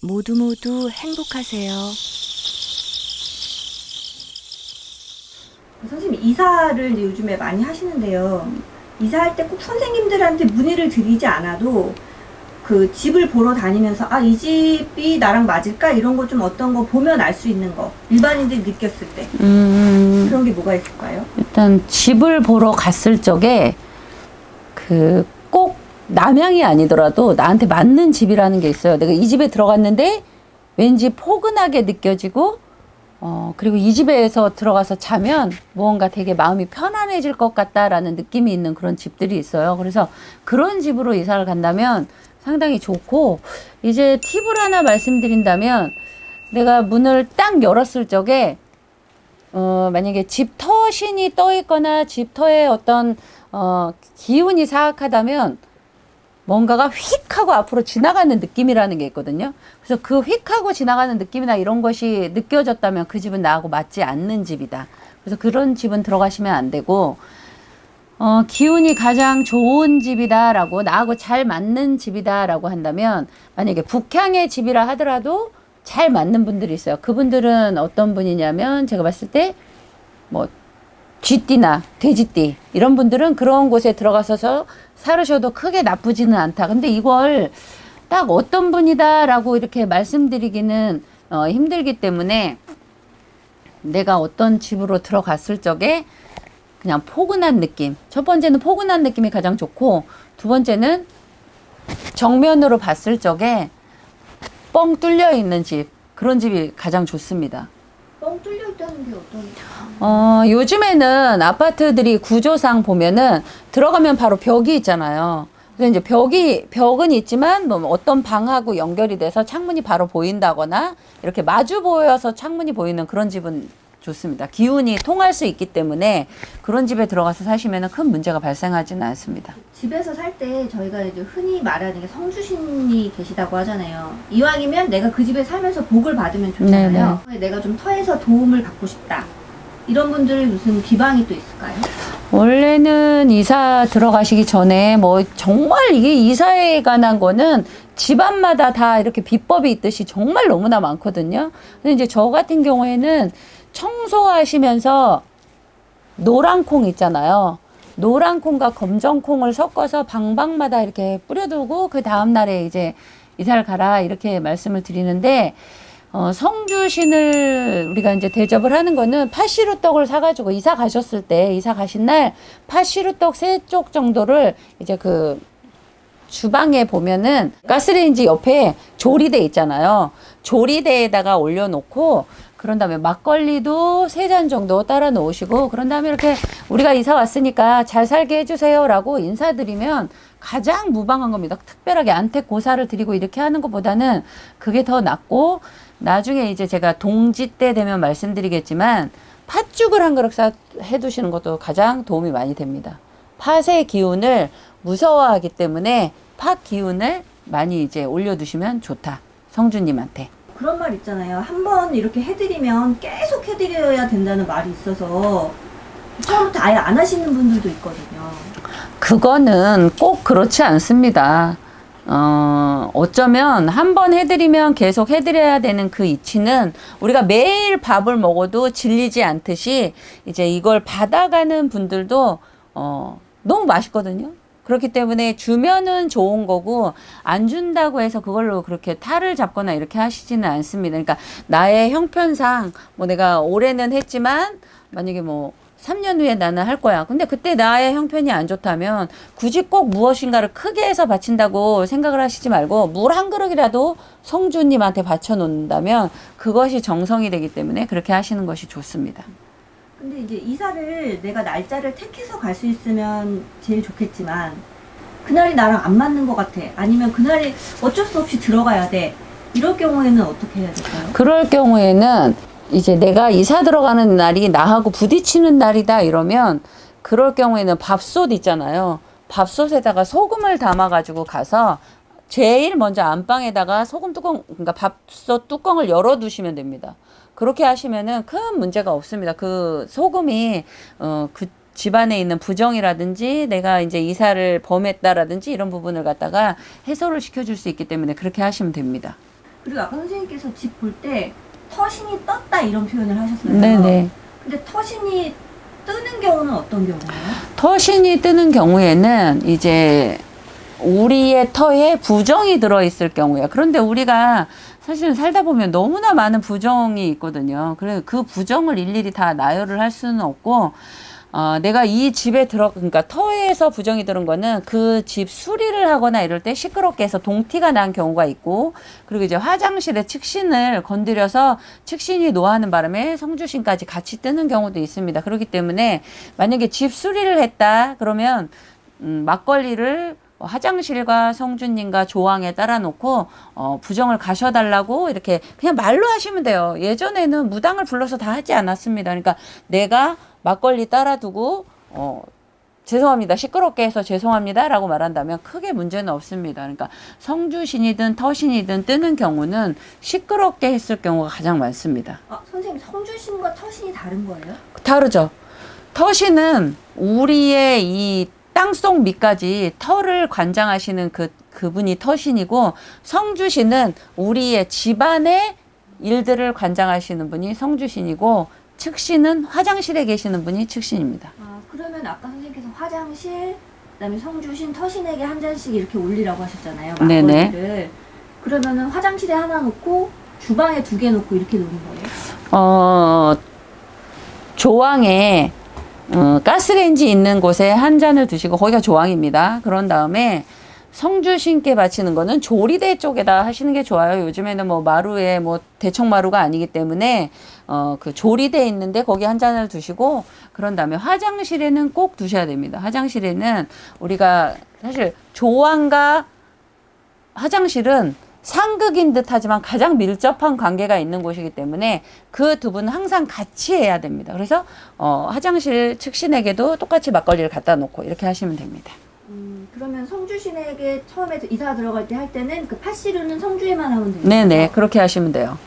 모두 모두 행복하세요. 선생님, 이사를 이제 요즘에 많이 하시는데요. 이사할 때 꼭 선생님들한테 문의를 드리지 않아도 그 집을 보러 다니면서 이 집이 나랑 맞을까? 이런 거 좀 어떤 거 보면 알 수 있는 거. 일반인들이 느꼈을 때. 그런 게 뭐가 있을까요? 일단 집을 보러 갔을 적에 꼭 남향이 아니더라도 나한테 맞는 집이라는 게 있어요. 내가 이 집에 들어갔는데 왠지 포근하게 느껴지고 그리고 이 집에서 들어가서 자면 무언가 되게 마음이 편안해질 것 같다라는 느낌이 있는 그런 집들이 있어요. 그래서 그런 집으로 이사를 간다면 상당히 좋고, 이제 팁을 하나 말씀드린다면, 내가 문을 딱 열었을 적에 만약에 집 터신이 떠 있거나 집 터에 어떤 기운이 사악하다면 뭔가가 휙 하고 앞으로 지나가는 느낌이라는 게 있거든요. 그래서 그 휙 하고 지나가는 느낌이나 이런 것이 느껴졌다면 그 집은 나하고 맞지 않는 집이다. 그래서 그런 집은 들어가시면 안 되고, 기운이 가장 좋은 집이다라고, 나하고 잘 맞는 집이다라고 한다면, 만약에 북향의 집이라 하더라도 잘 맞는 분들이 있어요. 그분들은 어떤 분이냐면, 제가 봤을 때 뭐 쥐띠나 돼지띠 이런 분들은 그런 곳에 들어가서 살으셔도 크게 나쁘지는 않다. 근데 이걸 딱 어떤 분이다라고 이렇게 말씀드리기는 힘들기 때문에, 내가 어떤 집으로 들어갔을 적에 그냥 포근한 느낌. 첫 번째는 포근한 느낌이 가장 좋고, 두 번째는 정면으로 봤을 적에 뻥 뚫려 있는 집. 그런 집이 가장 좋습니다. 뻥 뚫려 있다는 게 어떤? 요즘에는 아파트들이 구조상 보면은 들어가면 바로 벽이 있잖아요. 그래서 이제 벽은 있지만 뭐 어떤 방하고 연결이 돼서 창문이 바로 보인다거나 이렇게 마주 보여서 창문이 보이는 그런 집은 좋습니다. 기운이 통할 수 있기 때문에 그런 집에 들어가서 사시면은 큰 문제가 발생하지는 않습니다. 집에서 살 때 저희가 이제 흔히 말하는 게 성주신이 계시다고 하잖아요. 이왕이면 내가 그 집에 살면서 복을 받으면 좋잖아요. 내가 좀 터에서 도움을 받고 싶다. 이런 분들 무슨 비방이 또 있을까요? 원래는 이사 들어가시기 전에 뭐 정말 이게 이사에 관한 거는 집안마다 다 이렇게 비법이 있듯이 정말 너무나 많거든요. 근데 이제 저 같은 경우에는 청소하시면서 노란 콩 있잖아요. 노란 콩과 검정 콩을 섞어서 방방마다 이렇게 뿌려두고 그 다음날에 이제 이사를 가라 이렇게 말씀을 드리는데, 성주신을 우리가 이제 대접을 하는 거는 팥시루떡을 사가지고 이사 가셨을 때, 이사 가신 날 팥시루떡 3쪽 정도를 이제 그 주방에 보면은 가스레인지 옆에 조리대 있잖아요. 조리대에다가 올려놓고, 그런 다음에 막걸리도 3잔 정도 따라 놓으시고, 그런 다음에 이렇게 우리가 이사 왔으니까 잘 살게 해주세요 라고 인사드리면 가장 무방한 겁니다. 특별하게 안택 고사를 드리고 이렇게 하는 것보다는 그게 더 낫고, 나중에 이제 제가 동지 때 되면 말씀드리겠지만 팥죽을 한 그릇 해두시는 것도 가장 도움이 많이 됩니다. 팥의 기운을 무서워하기 때문에 팥 기운을 많이 이제 올려두시면 좋다. 성주님한테. 그런 말 있잖아요. 한 번 이렇게 해드리면 계속 해드려야 된다는 말이 있어서 처음부터 아예 안 하시는 분들도 있거든요. 그거는 꼭 그렇지 않습니다. 어쩌면 한 번 해드리면 계속 해드려야 되는 그 이치는, 우리가 매일 밥을 먹어도 질리지 않듯이 이제 이걸 받아가는 분들도 너무 맛있거든요. 그렇기 때문에 주면은 좋은 거고, 안 준다고 해서 그걸로 그렇게 탈을 잡거나 이렇게 하시지는 않습니다. 그러니까 나의 형편상 뭐 내가 올해는 했지만 만약에 뭐 3년 후에 나는 할 거야. 근데 그때 나의 형편이 안 좋다면 굳이 꼭 무엇인가를 크게 해서 바친다고 생각을 하시지 말고, 물 한 그릇이라도 성주님한테 바쳐 놓는다면 그것이 정성이 되기 때문에 그렇게 하시는 것이 좋습니다. 근데 이제 이사를 내가 날짜를 택해서 갈 수 있으면 제일 좋겠지만, 그날이 나랑 안 맞는 것 같아. 아니면 그날이 어쩔 수 없이 들어가야 돼. 이럴 경우에는 어떻게 해야 될까요? 그럴 경우에는 이제 내가 이사 들어가는 날이 나하고 부딪히는 날이다 이러면, 그럴 경우에는 밥솥 있잖아요. 밥솥에다가 소금을 담아가지고 가서 제일 먼저 안방에다가 소금 뚜껑, 그러니까 밥솥 뚜껑을 열어두시면 됩니다. 그렇게 하시면은 큰 문제가 없습니다. 그 소금이 그 집안에 있는 부정이라든지 내가 이제 이사를 범했다라든지 이런 부분을 갖다가 해소를 시켜줄 수 있기 때문에 그렇게 하시면 됩니다. 그리고 아까 선생님께서 집 볼 때 터신이 떴다 이런 표현을 하셨어요. 네네. 근데 터신이 뜨는 경우는 어떤 경우예요? 터신이 뜨는 경우에는 이제 우리의 터에 부정이 들어있을 경우야. 그런데 우리가 사실은 살다 보면 너무나 많은 부정이 있거든요. 그래서 그 부정을 일일이 다 나열을 할 수는 없고, 내가 이 집에 그러니까 터에서 부정이 들은 거는 그 집 수리를 하거나 이럴 때 시끄럽게 해서 동티가 난 경우가 있고, 그리고 이제 화장실에 측신을 건드려서 측신이 노하는 바람에 성주신까지 같이 뜨는 경우도 있습니다. 그렇기 때문에 만약에 집 수리를 했다 그러면 막걸리를 화장실과 성주님과 조항에 따라 놓고 부정을 가셔달라고 이렇게 그냥 말로 하시면 돼요. 예전에는 무당을 불러서 다 하지 않았습니다. 그러니까 내가 막걸리 따라두고 죄송합니다. 시끄럽게 해서 죄송합니다. 라고 말한다면 크게 문제는 없습니다. 그러니까 성주신이든 터신이든 뜨는 경우는 시끄럽게 했을 경우가 가장 많습니다. 선생님, 성주신과 터신이 다른 거예요? 다르죠. 터신은 우리의 이 땅속 밑까지 터를 관장하시는 그분이 터신이고, 성주신은 우리의 집안의 일들을 관장하시는 분이 성주신이고, 측신은 화장실에 계시는 분이 측신입니다. 그러면 아까 선생님께서 화장실, 그다음에 성주신, 터신에게 한 잔씩 이렇게 올리라고 하셨잖아요. 네네. 막걸리를. 그러면은 화장실에 하나 놓고 주방에 2개 놓고 이렇게 놓는 거예요? 조항에 가스레인지 있는 곳에 한 잔을 두시고, 거기가 조항입니다. 그런 다음에 성주신께 바치는 거는 조리대 쪽에다 하시는 게 좋아요. 요즘에는 뭐 마루에 뭐 대청마루가 아니기 때문에 그 조리대 있는데 거기 한 잔을 두시고, 그런 다음에 화장실에는 꼭 두셔야 됩니다. 화장실에는 우리가 사실 조항과 화장실은 상극인 듯 하지만 가장 밀접한 관계가 있는 곳이기 때문에 그 두 분은 항상 같이 해야 됩니다. 그래서 화장실 측신에게도 똑같이 막걸리를 갖다 놓고 이렇게 하시면 됩니다. 그러면 성주신에게 처음에 이사 들어갈 때 할 때는 그 팥시루는 성주에만 하면 돼요? 네네, 그렇게 하시면 돼요.